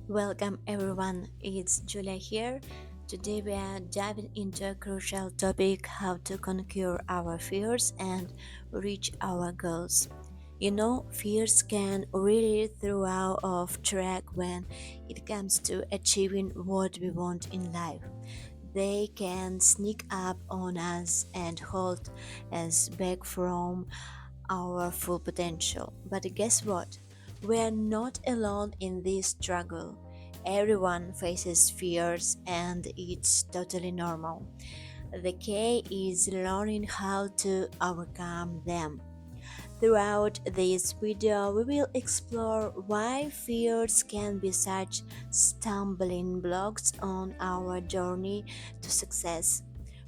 Welcome everyone, it's Julia here. Today we are diving into a crucial topic: how to conquer our fears and reach our goals. Fears can really throw us off track when it comes to achieving what we want in life. They can sneak up on us and hold us back from our full potential. But guess what? We're not alone in this struggle. Everyone faces fears and it's totally normal. The key is learning how to overcome them. Throughout this video, we will explore why fears can be such stumbling blocks on our journey to success.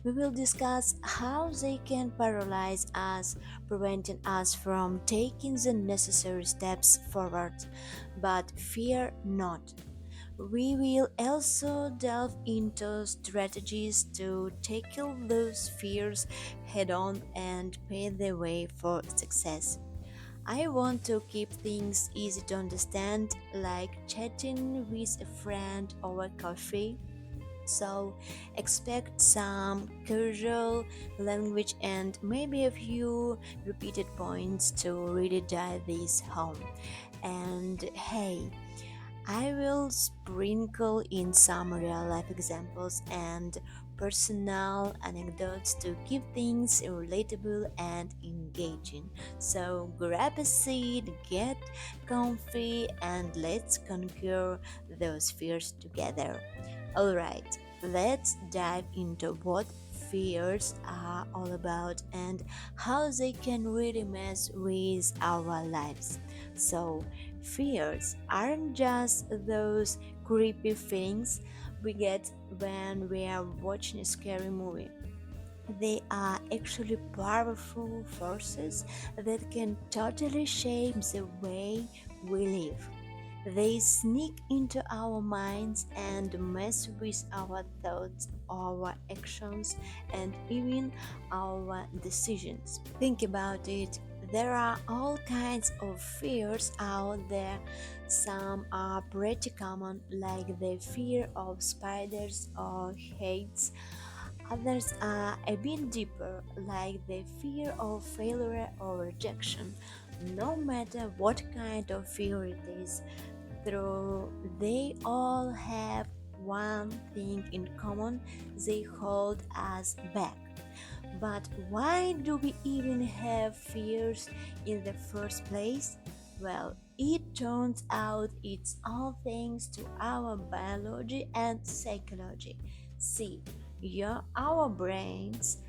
We will discuss how they can paralyze us, preventing us from taking the necessary steps forward. But fear not. We will also delve into strategies to tackle those fears head on and pave the way for success. I want to keep things easy to understand, like chatting with a friend over coffee. So, expect some casual language and maybe a few repeated points to really drive this home. And hey, I will sprinkle in some real life examples and personal anecdotes to keep things relatable and engaging. So grab a seat, get comfy, and let's conquer those fears together. Alright, let's dive into what fears are all about and how they can really mess with our lives. So, fears aren't just those creepy feelings we get when we are watching a scary movie. They are actually powerful forces that can totally shape the way we live. They sneak into our minds and mess with our thoughts, our actions, and even our decisions. Think about it. There are all kinds of fears out there. Some are pretty common, like the fear of spiders or heights. Others are a bit deeper, like the fear of failure or rejection. No matter what kind of fear it is, though they all have one thing in common: they hold us back. But why do we even have fears in the first place? Well, it turns out it's all thanks to our biology and psychology. See, our brains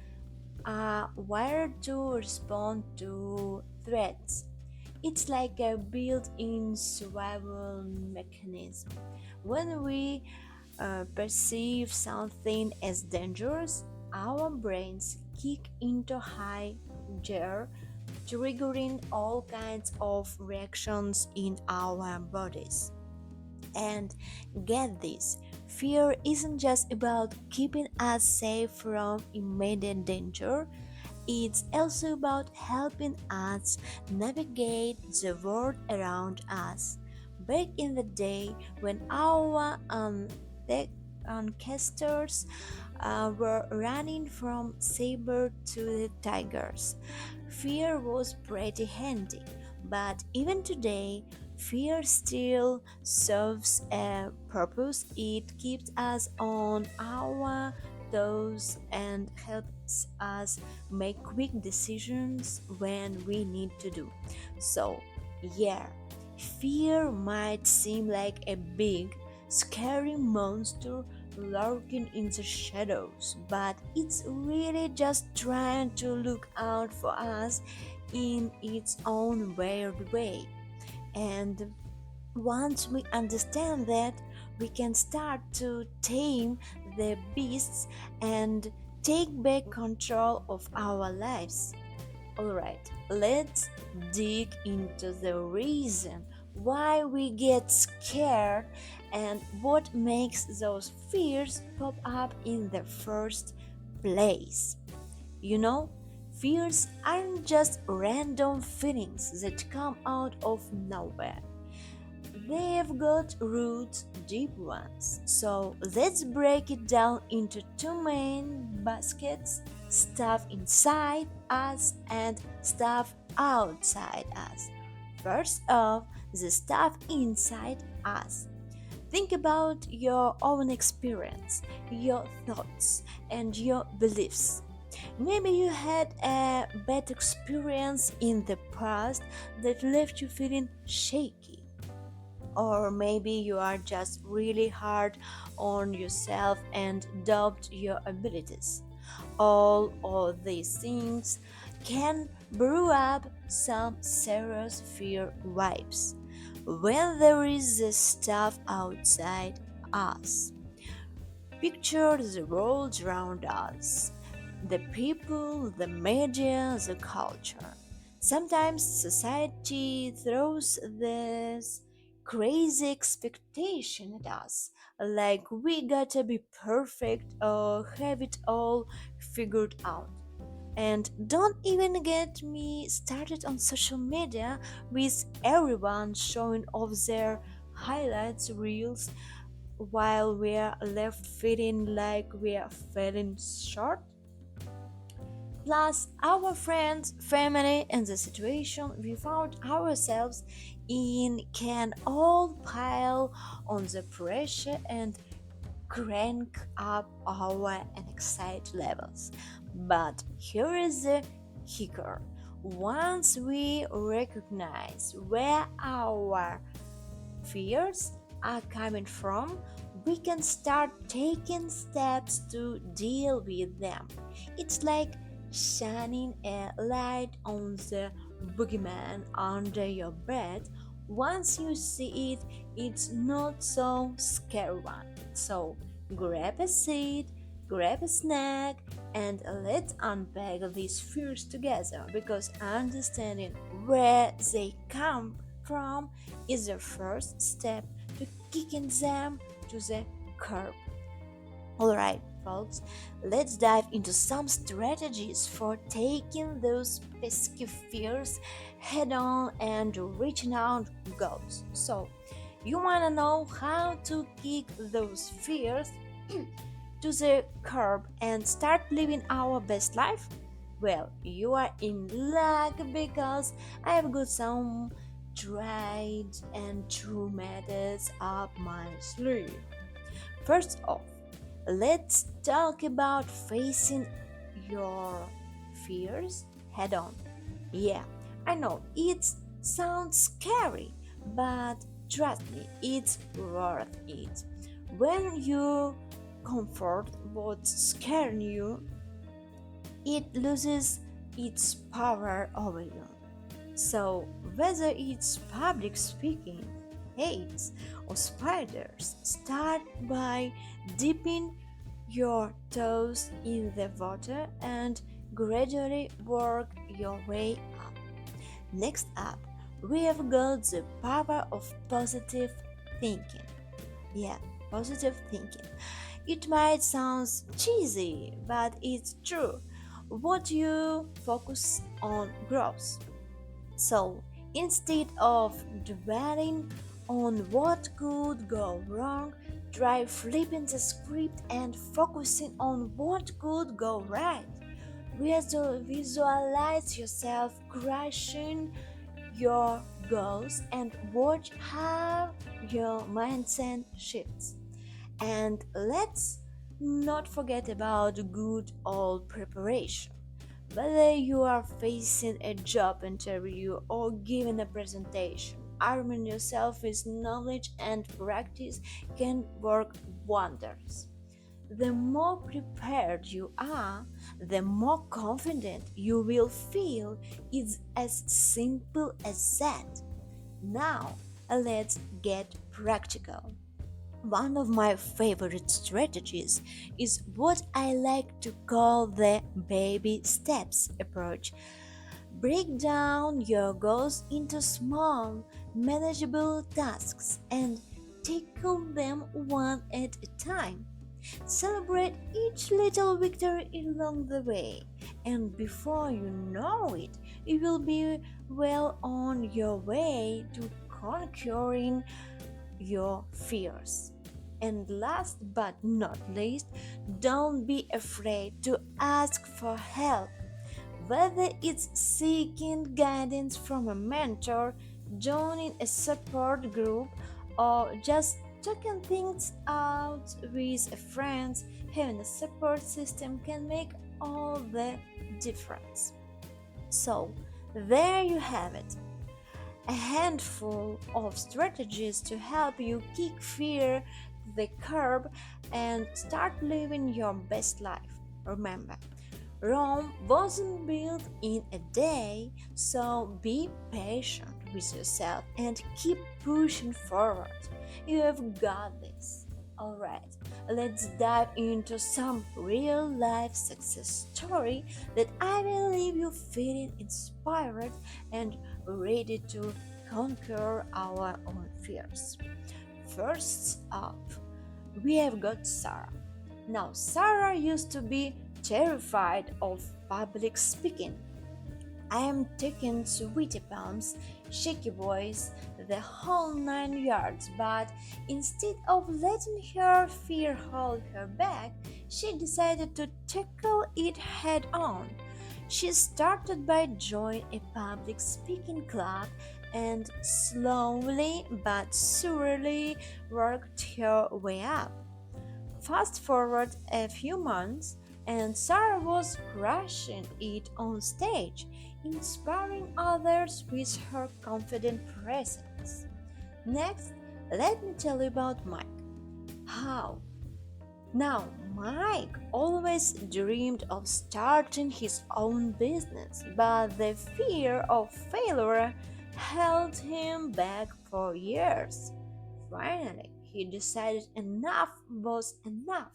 are wired to respond to threats. It's like a built-in survival mechanism. When we perceive something as dangerous, our brains kick into high gear, triggering all kinds of reactions in our bodies. And get this, fear isn't just about keeping us safe from immediate danger, it's also about helping us navigate the world around us. Back in the day when our ancestors were running from saber to tigers, fear was pretty handy. But even today, fear still serves a purpose. It keeps us on our toes and helps us make quick decisions when we need to do so. Yeah, fear might seem like a big, scary monster lurking in the shadows, but it's really just trying to look out for us in its own weird way. And once we understand that, we can start to tame the beasts and take back control of our lives. Alright, let's dig into the reason why we get scared and what makes those fears pop up in the first place. You know, fears aren't just random feelings that come out of nowhere. They've got roots, deep ones. So let's break it down into two main baskets: stuff inside us and stuff outside us. First off, the stuff inside us. Think about your own experience, your thoughts, and your beliefs. Maybe you had a bad experience in the past that left you feeling shaky. Or maybe you are just really hard on yourself and doubt your abilities. All of these things can brew up some serious fear vibes when there is the stuff outside us. Picture the world around us, the people, the media, the culture. Sometimes society throws this crazy expectation at us, like we gotta be perfect or have it all figured out. And don't even get me started on social media with everyone showing off their highlights reels while we're left feeling like we're falling short. Plus, our friends, family, and the situation we found ourselves in can all pile on the pressure and crank up our anxiety levels. But here is the kicker. Once we recognize where our fears are coming from, we can start taking steps to deal with them. It's like shining a light on the boogeyman under your bed. Once you see it, it's not so scary one. So grab a seat, grab a snack, and let's unpack these fears together, because understanding where they come from is the first step to kicking them to the curb. Alright, folks, let's dive into some strategies for taking those pesky fears head on and reaching out goals. So, you want to know how to kick those fears to the curb and start living our best life? Well, you are in luck, because I have got some tried and true methods up my sleeve. First off, let's talk about facing your fears head on. Yeah, I know it sounds scary, but trust me, it's worth it. When you comfort what's scaring you, it loses its power over you. So, whether it's public speaking, heights, or spiders, start by dipping your toes in the water and gradually work your way up. Next up, we have got the power of positive thinking. Yeah, positive thinking. It might sound cheesy, but it's true. What you focus on grows. So instead of dwelling on what could go wrong, try flipping the script and focusing on what could go right. Visualize yourself crushing your goals and watch how your mindset shifts. And let's not forget about good old preparation. Whether you are facing a job interview or giving a presentation, arming yourself with knowledge and practice can work wonders. The more prepared you are, the more confident you will feel. It's as simple as that. Now, let's get practical. One of my favorite strategies is what I like to call the baby steps approach. Break down your goals into small, manageable tasks and tackle them one at a time. Celebrate each little victory along the way, and before you know it, you will be well on your way to conquering your fears. And last but not least, don't be afraid to ask for help. Whether it's seeking guidance from a mentor, joining a support group, or just checking things out with a friend, having a support system can make all the difference. So, there you have it, a handful of strategies to help you kick fear to the curb and start living your best life. Remember, Rome wasn't built in a day, so be patient with yourself and keep pushing forward. You have got this. Alright, let's dive into some real life success story that I will leave you feeling inspired and ready to conquer our own fears. First up, we have got Sarah. Now, Sarah used to be terrified of public speaking. I am taking sweaty palms, shaky voice, the whole 9 yards, but instead of letting her fear hold her back, she decided to tackle it head on. She started by joining a public speaking club and slowly but surely worked her way up. Fast forward a few months, and Sarah was crushing it on stage, inspiring others with her confident presence. Next, let me tell you about Mike. How? Now, Mike always dreamed of starting his own business, but the fear of failure held him back for years. Finally, he decided enough was enough.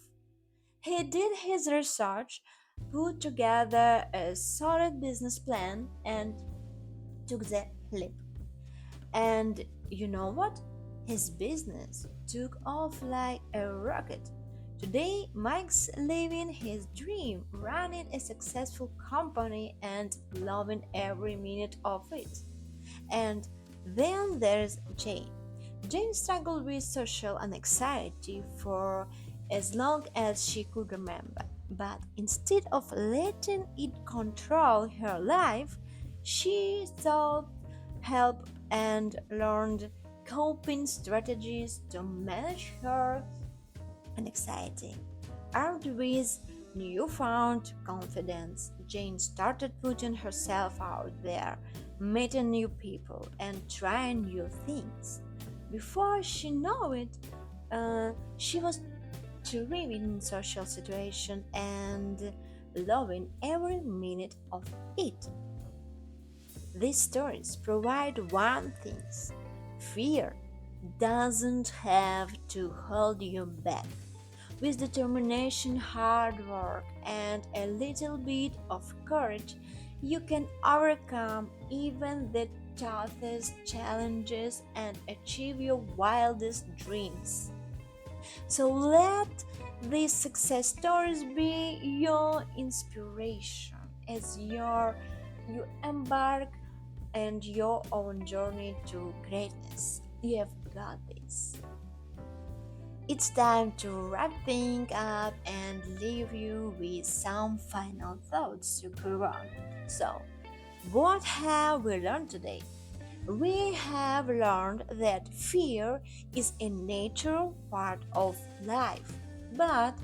He did his research, put together a solid business plan, and took the leap. And you know what? His business took off like a rocket. Today, Mike's living his dream, running a successful company and loving every minute of it. And then there's Jane. Jane struggled with social anxiety for as long as she could remember. But instead of letting it control her life, she sought help and learned coping strategies to manage her anxiety. Armed with newfound confidence, Jane started putting herself out there, meeting new people, and trying new things. Before she knew it, she was thriving in social situation and loving every minute of it. These stories provide one thing: fear doesn't have to hold you back. With determination, hard work, and a little bit of courage, you can overcome even the toughest challenges and achieve your wildest dreams. So let these success stories be your inspiration as you embark and your own journey to greatness. You have got this. It's time to wrap things up and leave you with some final thoughts to go on. So, what have we learned today? We have learned that fear is a natural part of life, but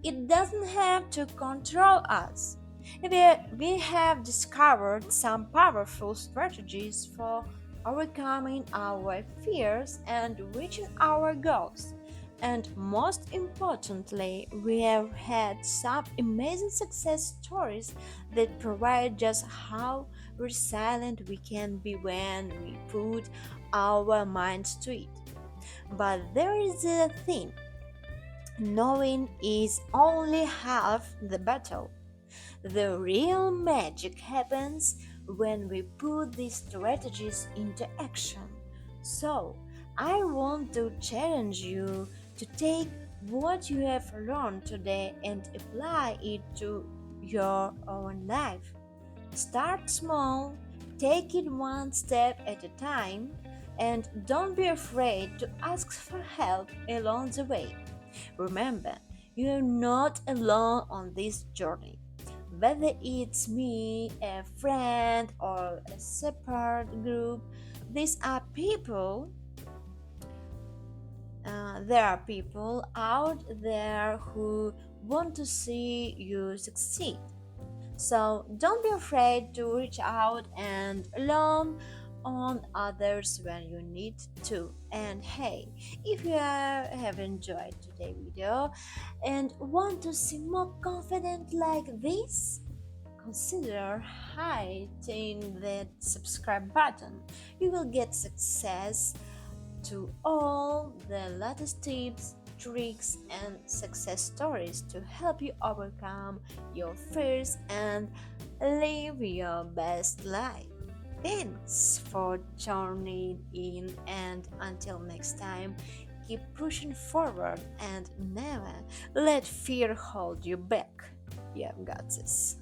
it doesn't have to control us. We have discovered some powerful strategies for overcoming our fears and reaching our goals. And most importantly, we have had some amazing success stories that provide just how resilient we can be when we put our minds to it. But there is a thing: knowing is only half the battle. The real magic happens when we put these strategies into action. So, I want to challenge you to take what you have learned today and apply it to your own life. Start small, take it one step at a time, And don't be afraid to ask for help along the way. Remember, you're not alone on this journey. Whether it's me, a friend, or a separate group, these are people there are people out there who want to see you succeed. So don't be afraid to reach out and lean on others when you need to. And hey, if you have enjoyed today's video and want to see more confident like this, consider hitting that subscribe button. You will get success to all the latest tips, tricks, and success stories to help you overcome your fears and live your best life. Thanks for joining in, and until next time, keep pushing forward and never let fear hold you back. You've got this.